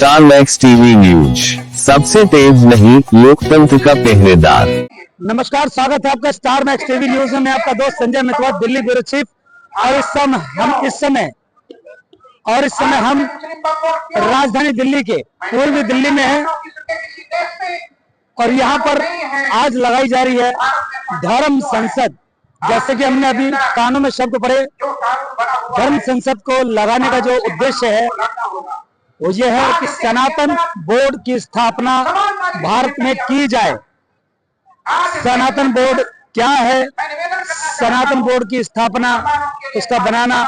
Star max TV news, सबसे तेज नहीं, लोकतंत्र का पहरेदार। नमस्कार, स्वागत है आपका स्टार मैक्स टीवी न्यूज में। मैं आपका दोस्त संजय मितवा, दिल्ली ब्यूरो चीफ। और इस समय हम राजधानी दिल्ली के पूर्वी दिल्ली में हैं और यहाँ पर आज लगाई जा रही है धर्म संसद। जैसे कि हमने अभी कानों में शब्द पढ़े, धर्म संसद को लगाने का जो उद्देश्य है वो ये है कि सनातन बोर्ड की स्थापना भारत में की जाए। सनातन बोर्ड क्या है, सनातन बोर्ड की स्थापना, उसका बनाना,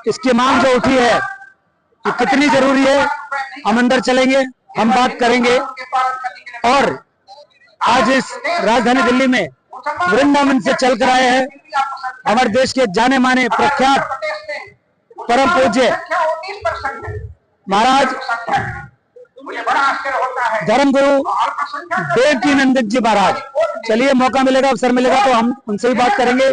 इसकी मांग जो उठी है कि कितनी जरूरी है, हम अंदर चलेंगे, हम बात करेंगे। और आज इस राजधानी दिल्ली में वृंदावन से चलकर आए हैं हमारे देश के जाने माने प्रख्यात परम पूज्य महाराज धर्मगुरु देवकीनंदन जी महाराज। चलिए, मौका मिलेगा, अवसर मिलेगा तो हम उनसे भी बात करेंगे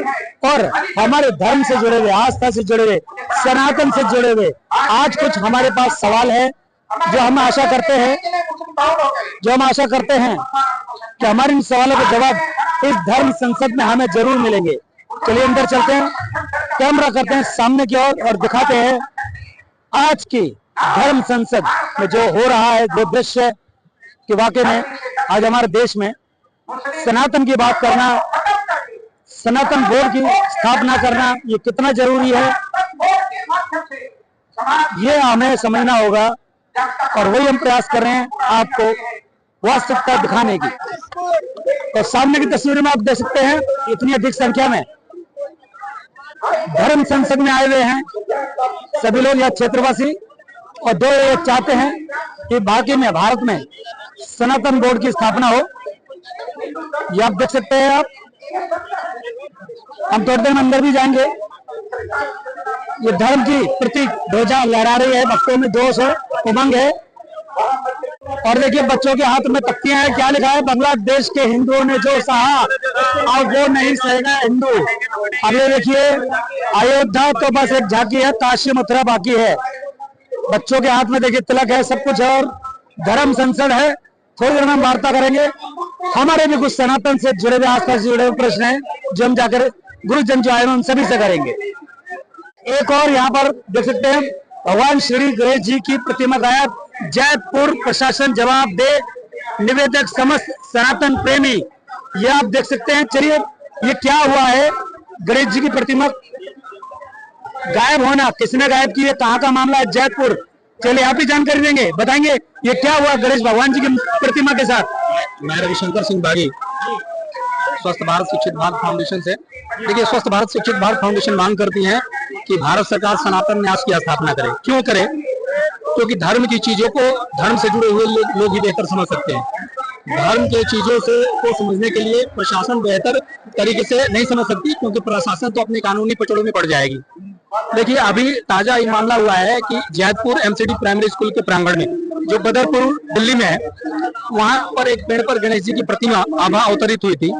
और हमारे धर्म से जुड़े हुए, आस्था से जुड़े हुए, सनातन से जुड़े हुए आज कुछ हमारे पास सवाल है जो हम आशा करते हैं कि हमारे इन सवालों के जवाब इस धर्म संसद में हमें जरूर मिलेंगे। चलिए अंदर चलते हैं, कैमरा करते हैं सामने की ओर और दिखाते हैं आज की धर्म संसद में जो हो रहा है, जो दृश्य कि वाकई में आज हमारे देश में सनातन की बात करना, सनातन बोर्ड की स्थापना करना, ये कितना जरूरी है, ये हमें समझना होगा। और वही हम प्रयास कर रहे हैं आपको वास्तविकता दिखाने की। तो सामने की तस्वीर में आप देख सकते हैं इतनी अधिक संख्या में धर्म संसद में आए हुए हैं सभी लोग, यहाँ क्षेत्रवासी, और दो ये चाहते हैं कि बाकी में भारत में सनातन बोर्ड की स्थापना हो। ये आप देख सकते हैं। हम थोड़ी देर में अंदर भी जाएंगे। ये धर्म की प्रतीक ध्वजा लहरा रही है, भक्तों में जोश है, उमंग है। और देखिए बच्चों के हाथ में तख्तियां हैं, क्या लिखा है, बांग्लादेश के हिंदुओं ने जो सहा अब वो नहीं सहेगा हिंदू। अब ये देखिए, अयोध्या तो बस एक झांकी है, काशी मथुरा बाकी है। बच्चों के हाथ में देखिए तिलक है, सब कुछ है और धर्म संसद है। थोड़ी देर में हम वार्ता करेंगे। हमारे भी कुछ सनातन से जुड़े हुए, आसपास जुड़े हुए प्रश्न हैं जो हम जाकर गुरुजन जो आए उन सभी से करेंगे। एक और यहाँ पर देख सकते हैं भगवान श्री गणेश जी की प्रतिमा गायब, जयपुर प्रशासन जवाब दे, निवेदक समस्त सनातन प्रेमी। ये आप देख सकते हैं। चलिए, ये क्या हुआ है, गणेश जी की प्रतिमा गायब होना, किसने गायब की है, कहाँ का मामला है, जयपुर। चलिए आप ही जानकारी देंगे, बताएंगे ये क्या हुआ गणेश भगवान जी की प्रतिमा के साथ। मैं रविशंकर सिंह बागी, स्वस्थ भारत शिक्षित भारत फाउंडेशन से। देखिए, स्वस्थ भारत शिक्षित भारत फाउंडेशन मांग करती है कि भारत सरकार सनातन न्यास की स्थापना करे। क्यों करे? क्योंकि धर्म की चीजों को धर्म से जुड़े हुए लोग ही बेहतर समझ सकते हैं। धर्म के चीजों से को समझने के लिए प्रशासन बेहतर तरीके से नहीं समझ सकती, क्योंकि प्रशासन तो अपने कानूनी पचड़ों में पड़ जाएगी। देखिए, अभी ताजा ये मामला हुआ है कि जैतपुर एमसीडी प्राइमरी स्कूल के प्रांगण में, जो बदरपुर दिल्ली में है, वहां पर एक पेड़ पर गणेश जी की प्रतिमा आभा अवतरित हुई थी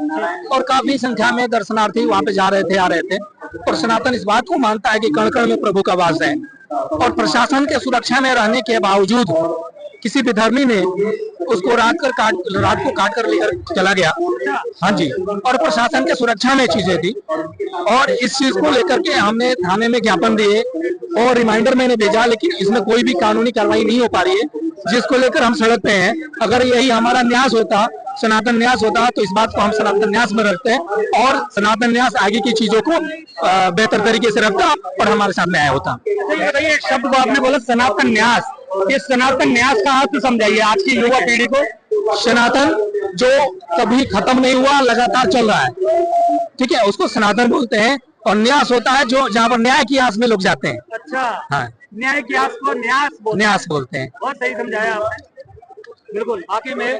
और काफी संख्या में दर्शनार्थी वहां पे जा रहे थे, आ रहे थे। और सनातन इस बात को मानता है कि कण कण में प्रभु का वास है। और प्रशासन के सुरक्षा में रहने के बावजूद किसी विधर्मी ने उसको रात को काट कर लेकर चला गया। हाँ जी, और प्रशासन के सुरक्षा में चीजें थी और इस चीज को लेकर के हमने थाने में ज्ञापन दिए और रिमाइंडर मैंने भेजा, लेकिन इसमें कोई भी कानूनी कार्रवाई नहीं हो पा रही है, जिसको लेकर हम सड़क पे हैं। अगर यही हमारा न्यास होता, सनातन न्यास होता, तो इस बात को हम सनातन न्यास में रखते हैं और सनातन न्यास आगे की चीजों को बेहतर तरीके से रखता और हमारे सामने आया होता। एक शब्द को आपने बोला सनातन न्यास, ये सनातन न्यास का अर्थ समझाइए आज की युवा पीढ़ी को। सनातन जो कभी खत्म नहीं हुआ, लगातार चल रहा है, ठीक है, उसको सनातन बोलते हैं। और न्यास होता है जो जहाँ पर न्याय की आस में लोग जाते हैं। अच्छा, हाँ, न्याय की आस को न्यास बोलते हैं। बहुत सही समझाया आपने, बिल्कुल। आखिर में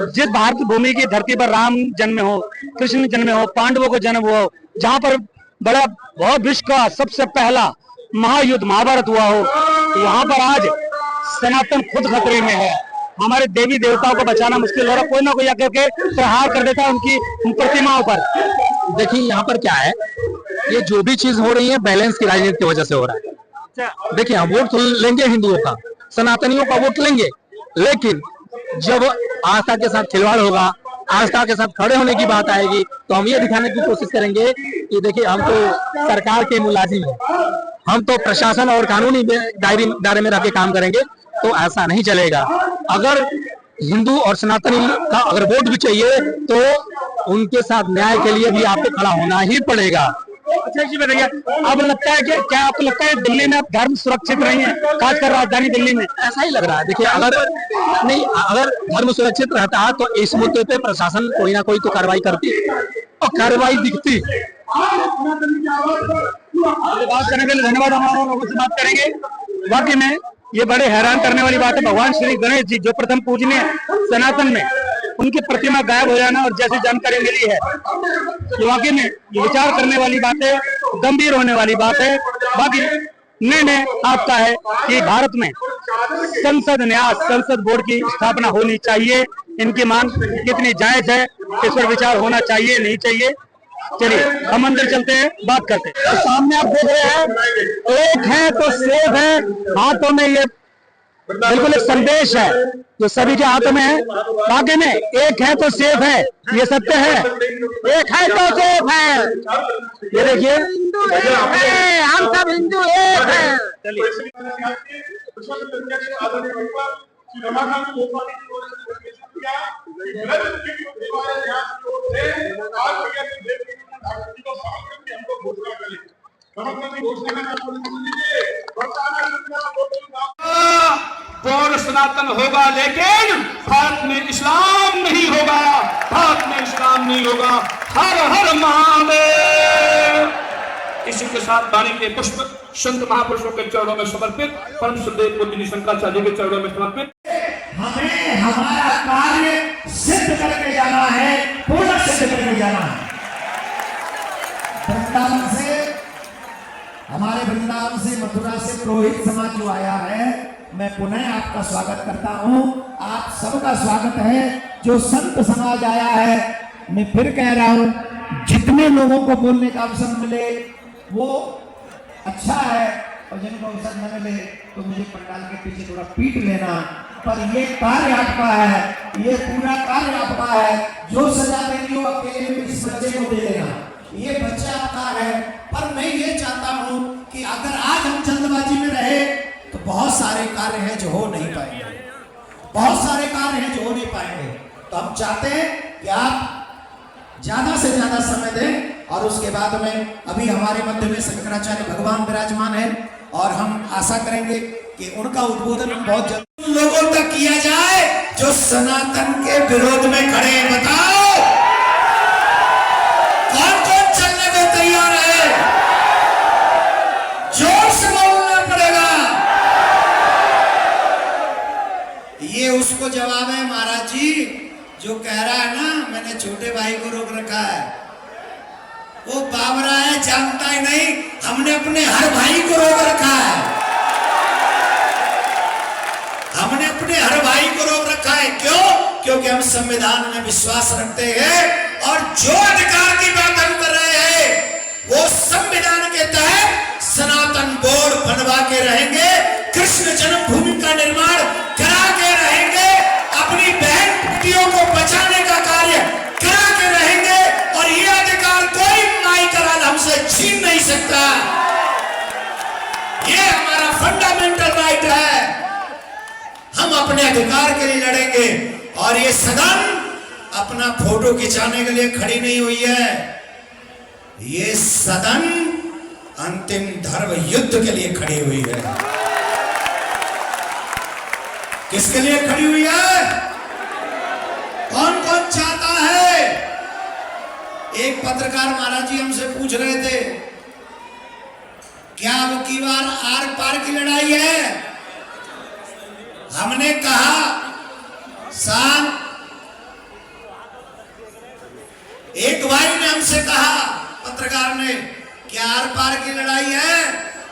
जिस भारत भूमि की धरती पर राम जन्म हो, कृष्ण जन्म हो, पांडवों को जन्म हुआ हो, जहाँ पर बड़ा बहुत विश्व का सबसे पहला महायुद्ध महाभारत हुआ हो, वहां पर आज सनातन खुद खतरे में है। हमारे देवी देवताओं को बचाना मुश्किल हो रहा, कोई ना कोई आकर के प्रहार कर देता है उनकी प्रतिमाओं पर। देखिए, यहाँ पर क्या है, ये जो भी चीज हो रही है बैलेंस की राजनीति की वजह से हो रहा है। देखिए, हम वोट तो लेंगे हिंदुओं का, सनातनियों का वोट लेंगे, लेकिन जब आस्था के साथ खिलवाड़ होगा, आस्था के साथ खड़े होने की बात आएगी, तो हम ये दिखाने की कोशिश करेंगे कि देखिए हम तो सरकार के मुलाजिम हैं, हम तो प्रशासन और कानूनी दायरे में रह के काम करेंगे, तो ऐसा नहीं चलेगा। अगर हिंदू और सनातनी का अगर वोट भी चाहिए तो उनके साथ न्याय के लिए भी आपको खड़ा होना ही पड़ेगा। अच्छा जी बताइए, अब लगता है कि क्या आपको लगता है दिल्ली में अब धर्म सुरक्षित नहीं है, खासकर राजधानी दिल्ली में? ऐसा ही लग रहा है। देखिए अगर धर्म सुरक्षित रहता है तो इस मुद्दे पे प्रशासन कोई ना कोई तो कार्रवाई करती और कार्रवाई दिखती। बात करने के लिए धन्यवाद। हमारे लोगों से बात करेंगे। वाकई में ये बड़े हैरान करने वाली बात है, भगवान श्री गणेश जी जो प्रथम पूजनीय सनातन में, उनकी प्रतिमा गायब हो जाना और जैसी जानकारी मिली है, ये वाकई में विचार करने वाली बात है, गंभीर होने वाली बात है। बाकी निर्णय आपका है कि भारत में संसद न्यास, संसद बोर्ड की स्थापना होनी चाहिए। इनकी मांग कितनी जायज है, इस पर विचार होना चाहिए नहीं चाहिए। चलिए हम अंदर चलते हैं, बात करते हैं। तो सामने आप देख रहे हैं, एक है तो सेब है हाथों में, ये बिल्कुल एक संदेश है जो सभी के हाथों में है। वाकई में एक है तो सेब है, ये सत्य है। एक है तो सेब है, ये देखिए, हम सब हिंदू एक है। पूर्ण सनातन होगा, लेकिन भारत में इस्लाम नहीं होगा, भारत में इस्लाम नहीं होगा। हर हर महादेव। इसी के साथ वाणी के पुष्प संत महापुरुषों के चरणों में समर्पित, परम श्रद्धेय पूज्य शंकराचार्य के चरणों में समर्पित। हमें हमारा कार्य सिद्ध करके जाना है, पूर्ण सिद्ध करके जाना है। वृंदावन से, हमारे वृंदावन से, मथुरा से पुरोहित समाज जो आया है, मैं पुनः आपका स्वागत करता हूं। आप सबका स्वागत है। जो संत समाज आया है, मैं फिर कह रहा हूं, जितने लोगों को बोलने का अवसर मिले वो अच्छा है, और जिनको अवसर न मिले तो मुझे पंडाल के पीछे थोड़ा पीट लेना। पर ये कार्य आपका है, ये पूरा कार्य आपका है। जो सजा देनी हो अकेले में इस बच्चे को दे देना, ये बच्चा आपका है। पर मैं ये चाहता हूं कि अगर आज हम जल्दबाजी में रहे तो बहुत सारे कार्य हैं जो हो नहीं पाएंगे, बहुत सारे कार्य हैं जो हो नहीं पाएंगे। तो हम चाहते हैं कि आप ज्यादा से ज्यादा समय दें, और उसके बाद में अभी हमारे मध्य में शंकराचार्य भगवान विराजमान है, और हम आशा करेंगे कि उनका उद्बोधन बहुत जल्द लोगों तक किया जाए जो सनातन के विरोध में खड़े हैं। बताओ कौन कौन चलने को तैयार है? जोर से बोलना पड़ेगा। ये उसको जवाब है महाराज जी जो कह रहा है ना, मैंने छोटे भाई को रोक रखा है। वो बावरा है, जानता ही नहीं, हमने अपने हर भाई को रोक रखा है। हमने अपने हर भाई को रोक रखा है। क्यों? क्योंकि हम संविधान में विश्वास रखते हैं, और जो अधिकार की बात हम कर रहे हैं वो संविधान के तहत सनातन बोर्ड बनवा के रहेंगे, कृष्ण जन्मभूमि का निर्माण करा के रहेंगे, अपनी बहन बेटियों को बचाने का कार्य करा के रहेंगे, और ये अधिकार कोई माई कराल हमसे छीन नहीं सकता। ये हमारा फंडामेंटल राइट है। हम अपने अधिकार के लिए लड़ेंगे, और ये सदन अपना फोटो खिंचाने के लिए खड़ी नहीं हुई है। ये सदन अंतिम धर्म युद्ध के लिए खड़ी हुई है। किसके लिए खड़ी हुई है? कौन कौन चाहता है? एक पत्रकार महाराज जी हमसे पूछ रहे थे, क्या अब की बार आर पार की लड़ाई है? हमने कहा साहब, एक भाई ने हमसे कहा, पत्रकार ने, क्या आर पार की लड़ाई है?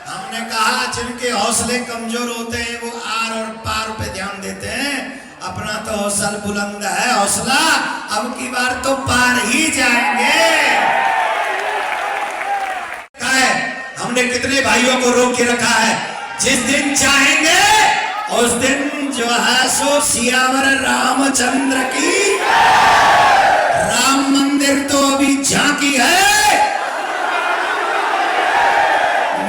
हमने कहा जिनके हौसले कमजोर होते हैं वो आर और पार पे ध्यान देते हैं, अपना तो हौसला बुलंद है, हौसला अब की बार तो पार ही जाएंगे। हमने कितने भाइयों को रोक के रखा है, जिस दिन चाहेंगे उस दिन जो है सो सियावर रामचंद्र की राम मंदिर तो अभी झांकी है,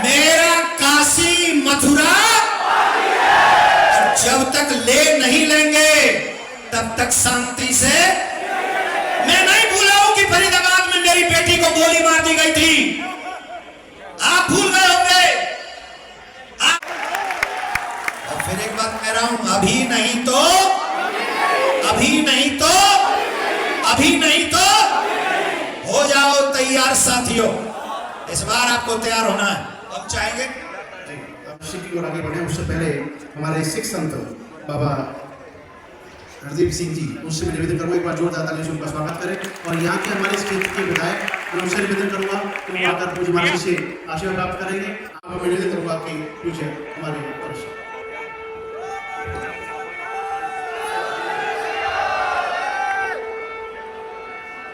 मेरा काशी मथुरा जब तक ले नहीं लेंगे तब तक शांति से। मैं नहीं भूला हूं कि फरीदाबाद में मेरी बेटी को गोली मार दी गई थी, आप भूल गए होंगे। और फिर एक बात कह रहा हूं, अभी नहीं तो हो जाओ तैयार साथियों, इस बार आपको तैयार होना है। अब चाहेंगे शिव की ओर आगे बढ़े, उससे पहले हमारे सिख संत बाबा हरदीप सिंह जी, उससे मैं निवेदन करूंगा एक बार जोरदार तालियों से उनका स्वागत करें। और यहाँ के हमारे इस क्षेत्र के विधायक, मैं उनसे निवेदन करूंगा कि वो आकर पूज्य महाराज से आशीर्वाद प्राप्त करेंगे। आपको मैं निवेदन करूंगा कि पूज्य हमारे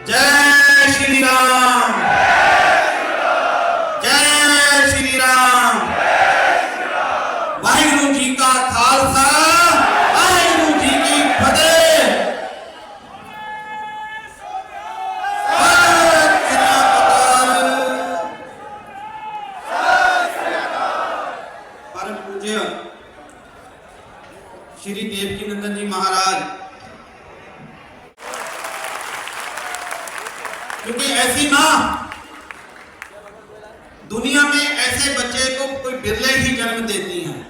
जय श्री राम, जय श्री राम। वाहिगुरु जी का खालसा, वाहिगुरु जी की फतेह। परम पूज्य श्री देवकी नंदन जी महाराज, क्योंकि ऐसी मां दुनिया में ऐसे बच्चे को कोई बिरले ही जन्म देती हैं।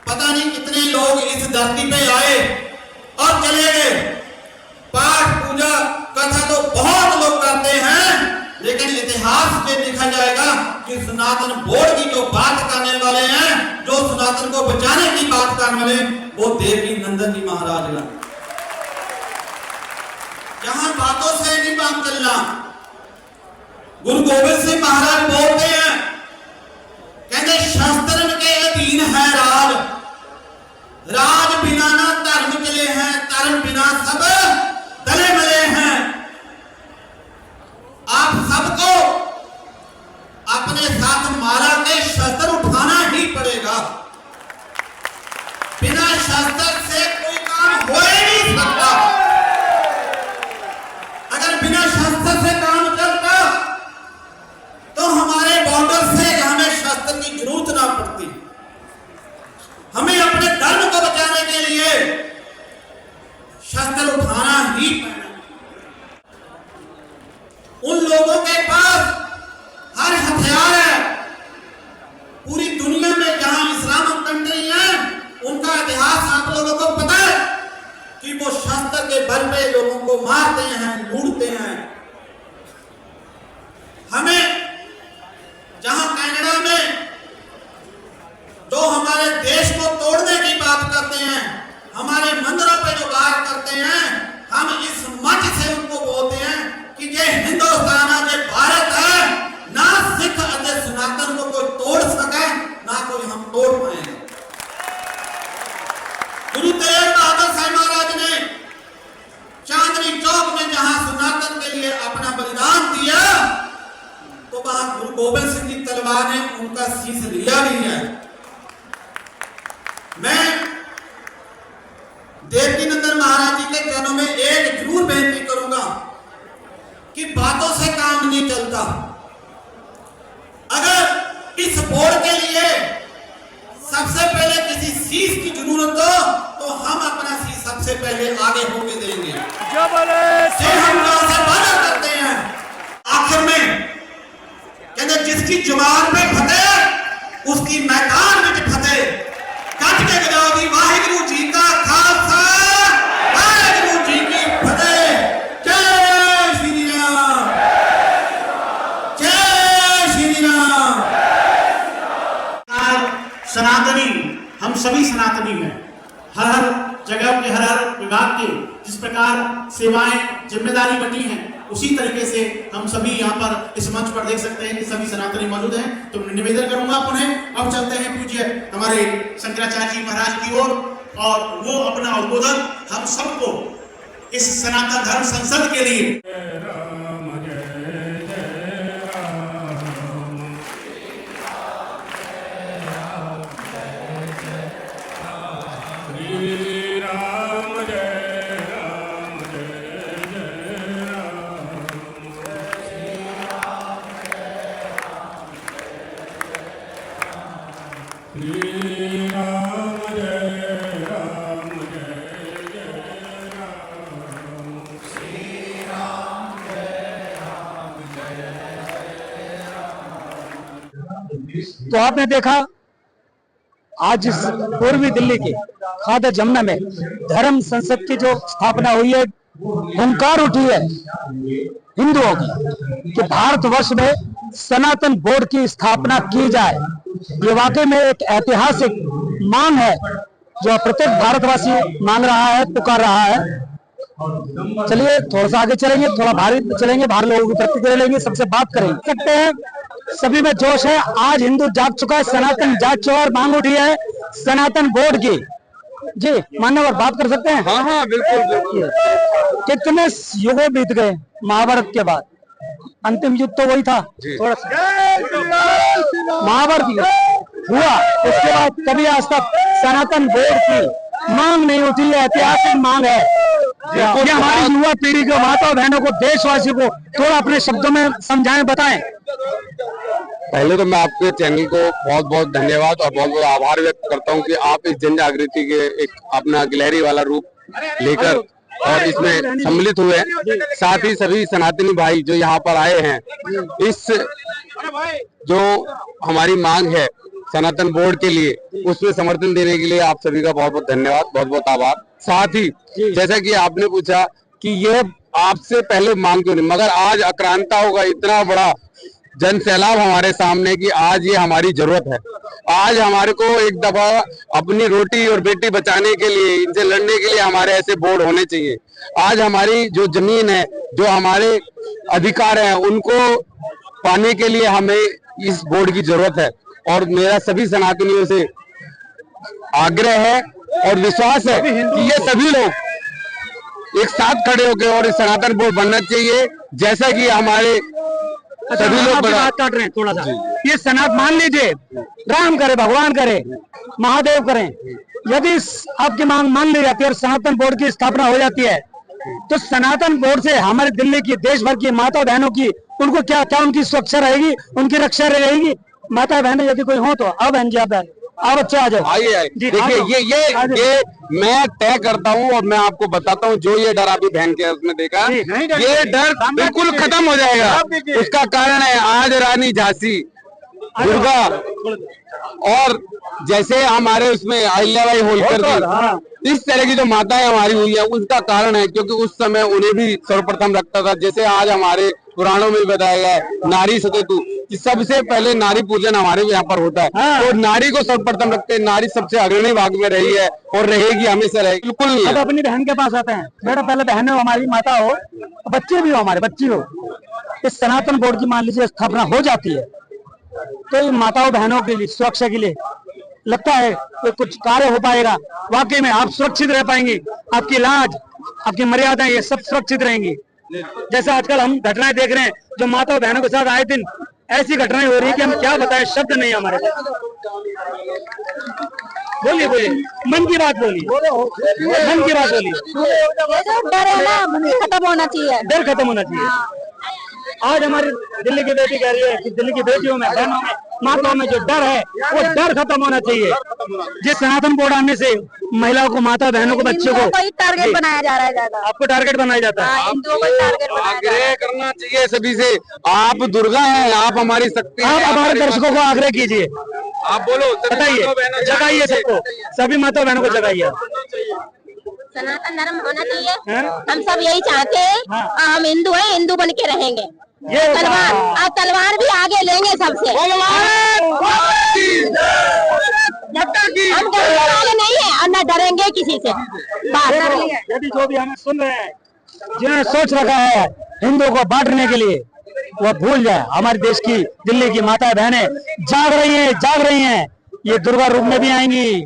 पता नहीं कितने लोग इस धरती पे आए और चले गए। पाठ पूजा कथा तो बहुत लोग करते हैं, लेकिन इतिहास में देखा जाएगा कि सनातन बोर्ड की जो बात करने वाले हैं, जो सनातन को बचाने की बात करने वाले, वो देवकी नंदन जी महाराज हैं। जहां बातों से नहीं काम चलना, गुरु गोविंद सिंह महाराज बोलते हैं, कहते शास्त्रन के अधीन है राज, राज बिना ना धर्म चले हैं, धर्म बिना सब तले मले हैं। आप सबको अपने साथ मारा के शस्त्र उठाना ही पड़ेगा। बिना शस्त्र से कोई काम हो ही नहीं सकता। अगर बिना शस्त्र से काम चलता तो हमारे बॉर्डर से हमें शस्त्र की जरूरत ना पड़ती। हमें अपने धर्म को बचाने के लिए शस्त्र उठाना ही पड़ेगा। उन लोगों के पास हर हथियार है। पूरी दुनिया में जहां इस्लामिक कंट्री है, उनका इतिहास आप लोगों को पता है कि वो शस्त्र के बल पे लोगों को मारते हैं, लूटते हैं। हमें जहां कनाडा में जो हमारे देश को तोड़ने की बात करते हैं, हमारे मंदिरों पे जो बात करते हैं, हम इस मंच से उनको बोलते हैं कि ये हिंदुस्तान है, भारत है, ना सिख अजय सनातन को कोई तोड़ सके, ना कोई हम तोड़ पाएंगे। गुरु तेग बहादुर साहब महाराज ने चांदनी चौक में जहां सनातन के लिए अपना बलिदान दिया, तो वहां गुरु गोविंद सिंह जी तलवार ने उनका शीश लिया नहीं है। मैं देवकी नंदन महाराज जी के चरणों में एक जरूर बेनती करूंगा कि बातों से काम नहीं चलता। अगर इस बोर्ड के लिए सबसे पहले किसी शीश की जरूरत हो, तो हम अपना शीश सबसे पहले आगे होके देंगे। हम वादा करते हैं। आखिर में कहते जिसकी जुबान पे फतेह, उसकी मैदान में फतेह। कट के गजाओगी वाहिगुरु जी का खालसा, वाहिगुरु जी की फतेह। जय श्री राम, जय श्री राम। सनातनी, हम सभी सनातनी हैं। हर हर जगह के, हर हर विभाग के जिस प्रकार सेवाएं जिम्मेदारी बटी हैं, उसी तरीके से हम सभी यहाँ पर इस मंच पर देख सकते हैं कि सभी सनातनी मौजूद हैं। तो निवेदन करूंगा पुनः अब चलते हैं पूज्य हमारे शंकराचार्य जी महाराज की ओर, और वो अपना उद्बोधन हम सबको इस सनातन धर्म संसद के लिए तो आपने देखा आज इस पूर्वी दिल्ली के खादा जमुना में धर्म संसद की जो स्थापना हुई है, हुंकार उठी है हिंदुओं की कि भारतवर्ष में सनातन बोर्ड की स्थापना की जाए। ये वाकई में एक ऐतिहासिक मांग है जो प्रत्येक भारतवासी मांग रहा है, पुकार रहा है। चलिए थोड़ा सा आगे चलेंगे, थोड़ा भारी चलेंगे, बाहर लोगों की प्रतिक्रिया लेंगे, सबसे बात करेंगे। सकते हैं सभी में जोश है, आज हिंदू जाग चुका है, सनातन जाग चुका है और मांग उठी है सनातन बोर्ड की। जी मान्यवर बात कर सकते हैं? हाँ हाँ बिल्कुल बिल्कुल। कितने युगों बीत गए महाभारत के बाद, अंतिम युद्ध तो वही था, थोड़ा महाभारत हुआ, उसके बाद कभी आज तक सनातन बोर्ड की मांग नहीं उठी है। ऐतिहासिक मांग है। ये हमारी युवा पीढ़ी को, माता बहनों को, देशवासियों को थोड़ा अपने शब्दों में समझाएं, बताएं। पहले तो मैं आपके चैनल को बहुत बहुत धन्यवाद और बहुत बहुत आभार व्यक्त करता हूं कि आप इस जन जागृति के एक अपना गिलहरी वाला रूप लेकर और इसमें सम्मिलित हुए हैं। साथ ही सभी सनातनी भाई जो यहाँ पर आए हैं, इस जो हमारी मांग है सनातन बोर्ड के लिए, उसमें समर्थन देने के लिए आप सभी का बहुत बहुत धन्यवाद, बहुत बहुत आभार। साथ ही जैसा कि आपने पूछा कि यह आपसे पहले मांग क्यों नहीं, मगर आज आक्रांता होगा इतना बड़ा जन सैलाब हमारे सामने कि आज ये हमारी जरूरत है। आज हमारे को एक दफा अपनी रोटी और बेटी बचाने के लिए, इनसे लड़ने के लिए हमारे ऐसे बोर्ड होने चाहिए। आज हमारी जो जमीन है, जो हमारे अधिकार हैं, उनको पाने के लिए हमें इस बोर्ड की जरूरत है। और मेरा सभी सनातनियों से आग्रह है और विश्वास है कि ये सभी लोग एक साथ खड़े होकर और इस सनातन बोर्ड बनना चाहिए, जैसा कि हमारे सभी लोग बात काट रहे हैं थोड़ा सा। ये सनातन मान लीजिए, राम करे, भगवान करे, महादेव करें, यदि आपकी मांग मान ली जाती है और सनातन बोर्ड की स्थापना हो जाती है, तो सनातन बोर्ड से हमारे दिल्ली की, देश भर की माता बहनों की, उनको क्या क्या उनकी सुरक्षा रहेगी, उनकी रक्षा रहेगी। माता बहनें यदि कोई हो तो अब बहन जी आप बच्चे आ जाओ। आइए देखिए, ये मैं तय करता हूँ और मैं आपको बताता हूँ, जो ये डर आपकी बहन के उसमें देखा, ये डर बिल्कुल खत्म हो जाएगा। उसका कारण है आज रानी झांसी, दुर्गा और जैसे हमारे उसमें अहिल्याबाई होलकर की, इस तरह की जो माताएं हमारी हुई है, उसका कारण है क्योंकि उस समय उन्हें भी सर्वप्रथम रखता था। जैसे आज हमारे पुराणों में बताया गया है नारी सतेतु, कि सबसे पहले नारी पूजन हमारे यहाँ पर होता है। तो नारी को सर्वप्रथम रखते हैं, नारी सबसे अग्रणी भाग में रही है और रहेगी, हमेशा रहेगी। बिल्कुल नहीं। अब अपनी बहन के पास आते हैं, बेटा पहले बहन हो, हमारी माता हो, बच्चे भी हो, हमारे बच्ची हो, इस सनातन बोर्ड की मान लीजिए स्थापना हो जाती है, तो माताओं बहनों के लिए सुरक्षा के लिए लगता है कि कुछ कार्य हो पाएगा? वाकई में आप सुरक्षित रह पाएंगी, आपकी लाज, आपकी मर्यादा, ये सब सुरक्षित रहेंगी। जैसे आजकल हम घटनाएं देख रहे हैं जो माता बहनों के साथ आए दिन ऐसी घटनाएं हो रही है कि हम क्या बताएं, शब्द नहीं हमारे पास। बोलिए बोलिए, मन की बात बोलिए, मन की बात बोलिए। डर है ना, खत्म होना चाहिए, डर खत्म होना चाहिए। आज हमारी दिल्ली की बेटी कह रही है कि दिल्ली की बेटियों में, बहनों में, माताओं में जो डर है, वो डर खत्म होना चाहिए। जिस सनातन बोर्ड आने से महिलाओं को, माता बहनों को, बच्चों को टारगेट बनाया जा रहा है ज्यादा। आपको टारगेट बनाया जाता है? आग्रह करना चाहिए सभी से, आप दुर्गा हैं, आप हमारी शक्ति हैं। आप हमारे दर्शकों को आग्रह कीजिए, आप बोलो, बताइए, जगाइए सबको, सभी माता बहनों को जगाइए। सनातन धर्म होना चाहिए, हम सब यही चाहते हैं। हम हिंदू हैं, हिंदू बन के रहेंगे। तलवार भी आगे लेंगे सबसे। हम डरने वाले नहीं है और न डरेंगे किसी से। यदि जो भी हमें सुन रहे हैं, जिन्होंने सोच रखा है हिंदुओं को बांटने के लिए, वो भूल जाए। हमारे देश की, दिल्ली की माता बहनें जाग रही हैं, जाग रही हैं। ये दुर्गा रूप में भी आएंगी,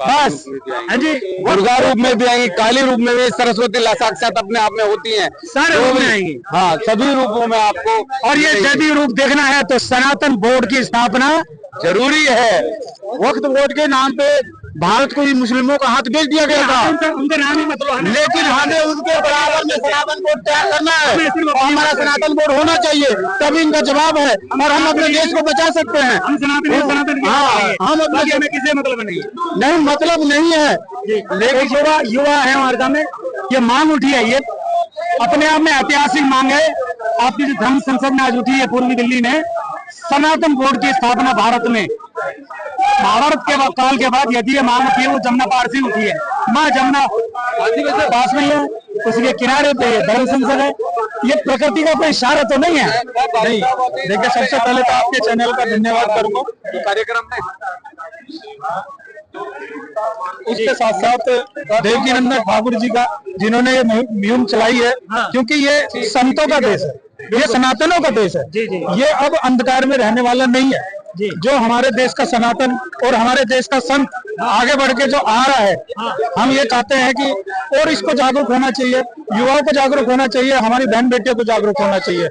बस। हाँ जी, दुर्गा रूप में भी आएंगी, काली रूप में भी, सरस्वती साक्षात अपने आप में होती हैं, सारे रूप में आएंगी। हाँ, सभी रूपों में आपको। और ये सभी रूप देखना है तो सनातन बोर्ड की स्थापना जरूरी है। वक्त बोर्ड के नाम पे भारत को ही मुस्लिमों का हाथ बेच दिया गया था, उनके नाम ही मतलब, लेकिन हमें उनके बराबर में सनातन बोर्ड तैयार करना है और हमारा सनातन बोर्ड होना चाहिए, तभी इनका जवाब है और हम अपने देश को बचा सकते हैं। हम सनातन हम अपने, हमें किसी मतलब नहीं मतलब नहीं है, लेकिन युवा है हमारे सामने, ये मांग उठी है, ये अपने आप में ऐतिहासिक मांग है। आपकी जो धर्म संसद में आज उठी है पूर्वी दिल्ली में, सनातन बोर्ड की स्थापना भारत में महाभारत के काल के बाद यदि ये मांग उठी है वो जमुना पार से उठी है। माँ जमुना पास में है, उसके किनारे पे ये धर्म संसद है। ये प्रकृति का कोई इशारा तो नहीं है। नहीं देखिए, सबसे पहले तो आपके चैनल का धन्यवाद करूंगा कि कार्यक्रम में उसके साथ साथ देवकीनंदन ठाकुर जी का, जिन्होंने ये मुहिम चलाई है, क्योंकि ये संतों का देश है, ये सनातनों का देश है। ये अब अंधकार में रहने वाला नहीं है। जो हमारे देश का सनातन और हमारे देश का संत आगे बढ़ के जो आ रहा है, हम ये चाहते हैं कि और इसको जागरूक होना चाहिए, युवाओं को जागरूक होना चाहिए, हमारी बहन बेटियों को जागरूक होना चाहिए।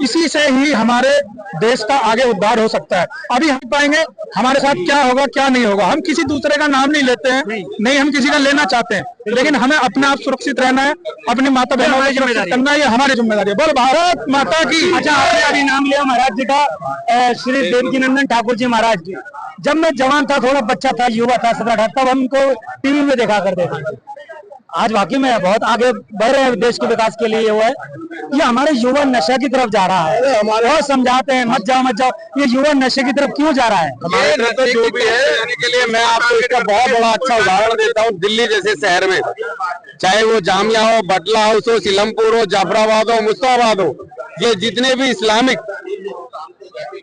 इसी से ही हमारे देश का आगे उद्धार हो सकता है। अभी हम पाएंगे हमारे साथ क्या होगा क्या नहीं होगा। हम किसी दूसरे का नाम नहीं लेते हैं, नहीं हम किसी का लेना चाहते हैं, लेकिन हमें अपने आप सुरक्षित रहना है, अपनी माता बहनों को सुरक्षित करना है, ये हमारी जिम्मेदारी है। बोल भारत माता की। अच्छा, आपने अभी नाम लिया महाराज जी का, श्री देवकीनंदन ठाकुर जी महाराज जी। जब मैं जवान था, थोड़ा बच्चा था, युवा था, 17-18, तब हमको टीवी में देखा करते थे। आज वाकई में बहुत आगे बढ़ रहे हैं देश के विकास के लिए। वो है ये हमारे युवा नशा की तरफ जा रहा है। और समझाते हैं मत जाओ मत जाओ, ये युवा नशे की तरफ क्यों जा रहा है? हमारे तो जो भी है के लिए मैं आपको इसका बहुत बड़ा अच्छा उदाहरण देता हूँ। दिल्ली जैसे शहर में, चाहे वो जामिया हो, बटला हाउस हो, सिलमपुर हो, जाफराबाद हो, मुस्तफाबाद हो, ये जितने भी इस्लामिक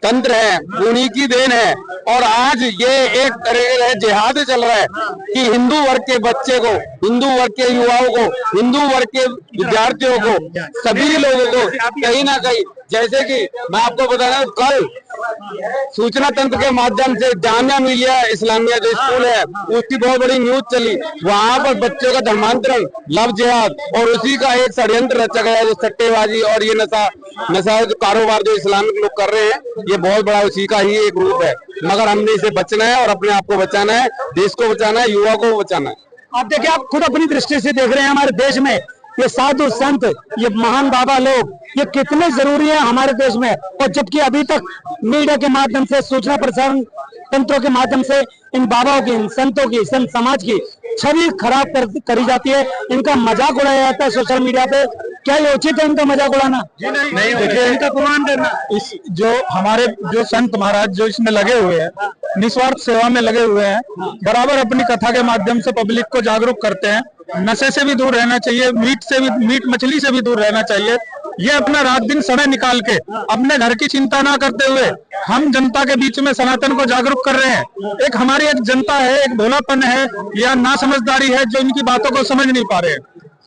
तंत्र है उन्हीं की देन है। और आज ये एक तरह का जिहाद चल रहा है कि हिंदू वर्ग के बच्चे को, हिंदू वर्ग के युवाओं को, हिंदू वर्ग के विद्यार्थियों को, सभी लोगों को कहीं ना कहीं, जैसे कि मैं आपको बता रहा हूँ, कल सूचना तंत्र के माध्यम से जामिया मिलिया इस्लामिया जो स्कूल है उसकी बहुत बड़ी न्यूज चली। वहां पर बच्चों का धर्मांतरण, लव जिहाद और उसी का एक षड्यंत्र रचा गया, जो सट्टेबाजी और ये नशा जो कारोबार जो इस्लामिक लोग कर रहे हैं, ये बहुत बड़ा उसी का ही एक रूप है। मगर हमने इसे बचना है और अपने आप को बचाना है, देश को बचाना है, युवा को बचाना है। आप देखिए, आप खुद अपनी दृष्टि से देख रहे हैं हमारे देश में ये साधु संत, ये महान बाबा लोग, ये कितने जरूरी है हमारे देश में। और जबकि अभी तक मीडिया के माध्यम से, सूचना प्रसारण तंत्रों के माध्यम से इन बाबाओं की, इन संतों की, संत समाज की छवि खराब करी जाती है, इनका मजाक उड़ाया जाता है सोशल मीडिया पे। क्या ये उचित है इनका मजाक उड़ाना? नहीं, देखिए इनका अपमान करना। इस जो हमारे जो संत महाराज जो इसमें लगे हुए हैं, निस्वार्थ सेवा में लगे हुए हैं, बराबर अपनी कथा के माध्यम से पब्लिक को जागरूक करते हैं। नशे से भी दूर रहना चाहिए, मीट मछली से भी दूर रहना चाहिए। ये अपना रात दिन समय निकाल के अपने घर की चिंता ना करते हुए हम जनता के बीच में सनातन को जागरूक कर रहे हैं। एक हमारी एक जनता है, एक भोलापन है या ना समझदारी है, जो इनकी बातों को समझ नहीं पा रहे हैं।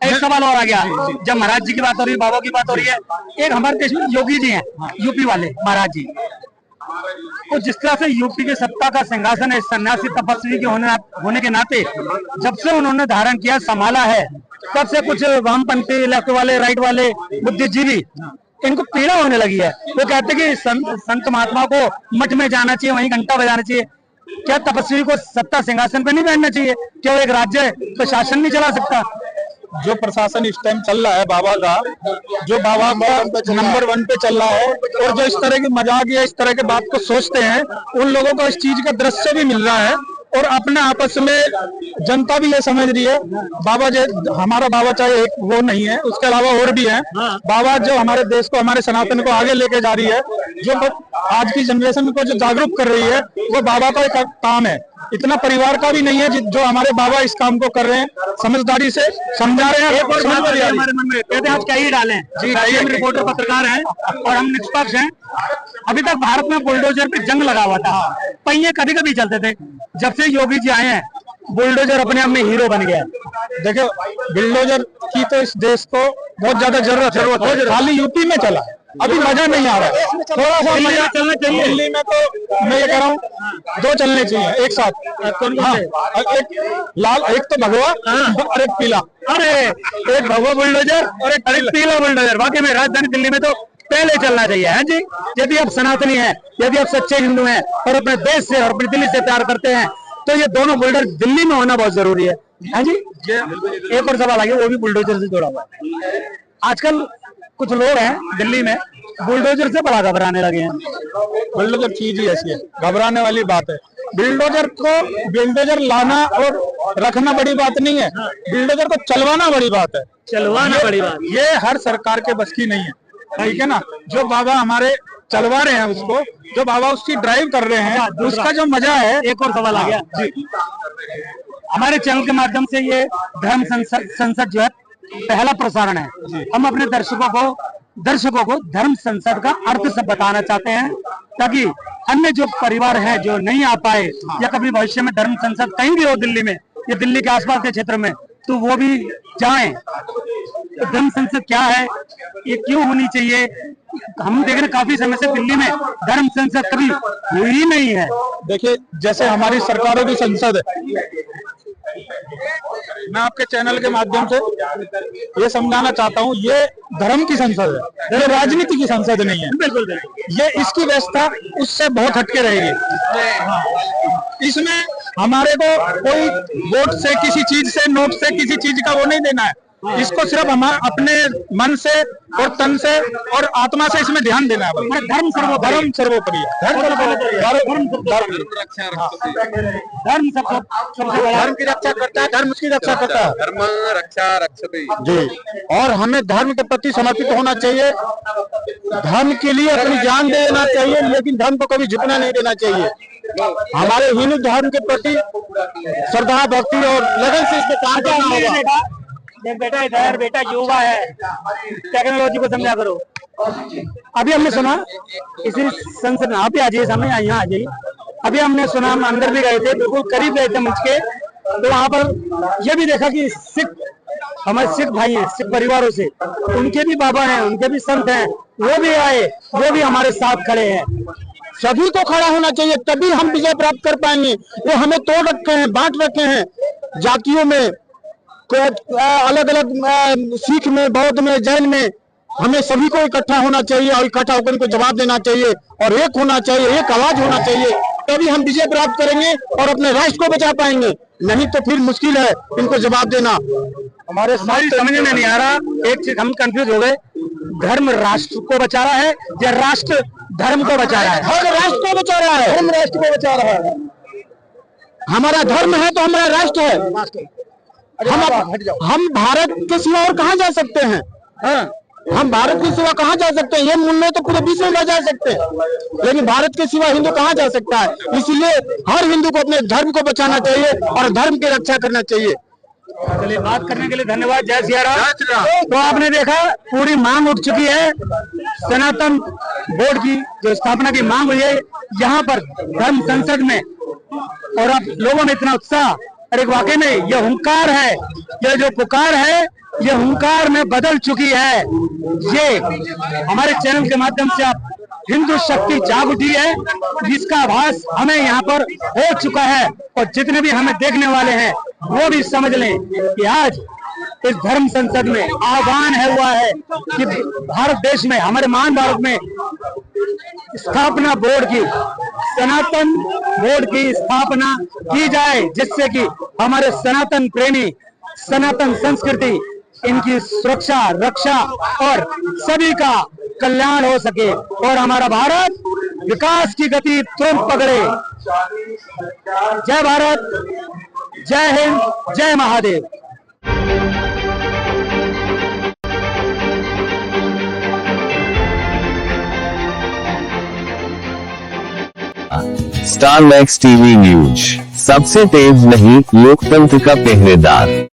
एक सवाल और आ गया, जब महाराज जी की बात हो रही है, बाबा की बात हो रही है, एक हमारे देश में योगी जी हैं, यूपी वाले महाराज जी, तो जिस तरह से यूपी के सत्ता का सिंहासन है सन्यासी तपस्वी के होने के नाते जब से उन्होंने धारण किया, संभाला है, तब से कुछ वामपंथी, लेफ्ट वाले, राइट वाले बुद्धिजीवी इनको पीड़ा होने लगी है। वो कहते कि संत महात्मा को मठ में जाना चाहिए, वहीं घंटा बजाना चाहिए। क्या तपस्वी को सत्ता सिंहासन पे नहीं बैठना चाहिए? क्या वो एक राज्य प्रशासन नहीं चला सकता? जो प्रशासन इस टाइम चल रहा है बाबा का, जो बाबा का नंबर 1 पे चल रहा है, और जो इस तरह की मजाक या इस तरह के बात को सोचते हैं, उन लोगों को इस चीज का दृश्य भी मिल रहा है। और अपने आपस में जनता भी ये समझ रही है, बाबा जो हमारा बाबा चाहे एक वो नहीं है, उसके अलावा और भी है। बाबा जो हमारे देश को, हमारे सनातन को आगे लेके जा रही है, जो आज की जनरेशन को जो जागरूक कर रही है, वो बाबा का एक काम है। इतना परिवार का भी नहीं है जो हमारे बाबा इस काम को कर रहे हैं, समझदारी से समझा रहे हैं। हमारे मन में कहते हैं आज क्या ही डालें जी, हम रिपोर्टर पत्रकार हैं और हम निष्पक्ष हैं। अभी तक भारत में बुलडोजर पे जंग लगा हुआ था, पहिए कभी कभी चलते थे। जब से योगी जी आए हैं, बुलडोजर अपने आप में हीरो बन गया। देखो, बुलडोजर की तो इस देश को बहुत ज्यादा जरूरत है, खाली यूपी में चला, अभी मजा नहीं आ रहा है। थोड़ा सा मजा चलना चाहिए। दिल्ली में तो मैं ये कह रहा हूँ 2 चलने चाहिए एक साथ। हाँ, एक लाल, एक तो भगवा और एक पीला। अरे एक भगवा बुलडोजर और एक पीला बुलडोजर। वाकई में राजधानी दिल्ली में तो पहले चलना चाहिए है जी। यदि आप सनातनी हैं, यदि आप सच्चे हिंदू हैं और अपने देश से और अपनी दिल्ली से प्यार करते हैं, तो ये दोनों बुलडोजर दिल्ली में होना बहुत जरूरी है जी। एक और सवाल आ गया, वो भी बुलडोजर से जुड़ा हुआ है। आजकल कुछ लोग हैं दिल्ली में बुलडोजर से बड़ा घबराने लगे हैं। बुलडोजर चीज ही ऐसी है, घबराने वाली बात है। बुलडोजर लाना और रखना बड़ी बात नहीं है, बुलडोजर को चलवाना बड़ी बात है। चलवाना बड़ी बात, ये हर सरकार के बस की नहीं है, ठीक है ना। जो बाबा हमारे चलवा रहे हैं उसको, जो बाबा उसकी ड्राइव कर रहे हैं, उसका जो मजा है। एक और सवाल आ गया जी। हमारे चैनल के माध्यम से ये धर्म संसद जो है पहला प्रसारण है। हम अपने दर्शकों को धर्म संसद का अर्थ सब बताना चाहते हैं, ताकि अन्य जो परिवार हैं जो नहीं आ पाए या कभी भविष्य में धर्म संसद कहीं भी हो दिल्ली में या दिल्ली के आसपास के क्षेत्र में, तो वो भी जाएं। तो धर्म संसद क्या है, ये क्यों होनी चाहिए? हम देख रहे काफी समय से दिल्ली में धर्म संसद कभी हुई ही नहीं है। देखिए, जैसे हमारी सरकारों की संसद है, मैं आपके चैनल के माध्यम से ये समझाना चाहता हूँ, ये धर्म की संसद है, ये राजनीति की संसद नहीं है। बिल्कुल, ये इसकी व्यवस्था उससे बहुत हटके रहेगी। इसमें हमारे को कोई वोट से, किसी चीज से, नोट से किसी चीज का वो नहीं देना है। इसको सिर्फ हम अपने मन से और तन से और आत्मा से इसमें ध्यान देना है। धर्म सर्वोपरि है। धर्म की रक्षा करता है, धर्म उसकी रक्षा करता है। धर्म रक्षा रक्षते जी, और हमें धर्म के प्रति समर्पित होना चाहिए, धर्म के लिए अपनी जान देना चाहिए, लेकिन धर्म को कभी झुकना नहीं देना चाहिए। हमारे हिंदू धर्म के प्रति श्रद्धा, भक्ति और लगन से इसमें काम करना होगा। बेटा इधर, बेटा युवा है, टेक्नोलॉजी को समझा करो। अभी हमने सुना इसी संसद में, आप भी आ जाइए सामने, यहाँ आ जाइए। अभी हमने सुना, हम अंदर भी गए थे, बिल्कुल करीब गए थे मंच के, तो वहाँ पर यह भी देखा कि हमारे सिख भाई हैं, सिख परिवारों से, उनके भी बाबा हैं, उनके भी संत हैं, वो भी आए, वो भी हमारे साथ खड़े हैं। सभी को खड़ा होना चाहिए, तभी हम विजय प्राप्त कर पाएंगे। वो हमें तोड़ रखे हैं, बांट रखे हैं जातियों में, अलग अलग सिख में, बौद्ध में, जैन में। हमें सभी को इकट्ठा होना चाहिए और इकट्ठा होकर इनको जवाब देना चाहिए और एक होना चाहिए, एक आवाज होना चाहिए, तभी हम विजय प्राप्त करेंगे और अपने राष्ट्र को बचा पाएंगे। नहीं तो फिर मुश्किल है इनको जवाब देना। हमारी समझ में नहीं आ रहा, एक चीज हम कंफ्यूज हो गए, धर्म राष्ट्र को बचा रहा है या राष्ट्र धर्म को बचा रहा है? धर्म राष्ट्र को बचा रहा है, धर्म राष्ट्र को बचा रहा है। हमारा धर्म है तो हमारा राष्ट्र है। हम भारत के सिवा और कहाँ जा सकते हैं? हम भारत के सिवा कहाँ जा सकते हैं? ये मूल्य तो पूरे विश्व में जा सकते हैं, लेकिन भारत के सिवा हिंदू कहाँ जा सकता है? इसलिए हर हिंदू को अपने धर्म को बचाना चाहिए और धर्म की रक्षा करना चाहिए। चलिए, बात करने के लिए धन्यवाद। जय सिया राम। तो आपने देखा, पूरी मांग उठ चुकी है, सनातन बोर्ड की जो स्थापना की मांग हुई है यहाँ पर धर्म संसद में, और अब लोगों में इतना उत्साह। अरे वाकई में ये हुंकार है, ये जो पुकार है, ये हुंकार में बदल चुकी है। ये हमारे चैनल के माध्यम से आप हिंदू शक्ति जाग उठी है, जिसका आभास हमें यहाँ पर हो चुका है, और जितने भी हमें देखने वाले हैं वो भी समझ लें कि आज इस धर्म संसद में आह्वान है हुआ है कि भारत देश में, हमारे महान भारत में स्थापना बोर्ड की, सनातन बोर्ड की स्थापना की जाए, जिससे कि हमारे सनातन प्रेमी, सनातन संस्कृति, इनकी सुरक्षा, रक्षा और सभी का कल्याण हो सके और हमारा भारत विकास की गति तुरंत पकड़े। जय भारत, जय हिंद, जय Mahadev. Star max TV news, सबसे तेज नहीं, लोकतंत्र का पहरेदार।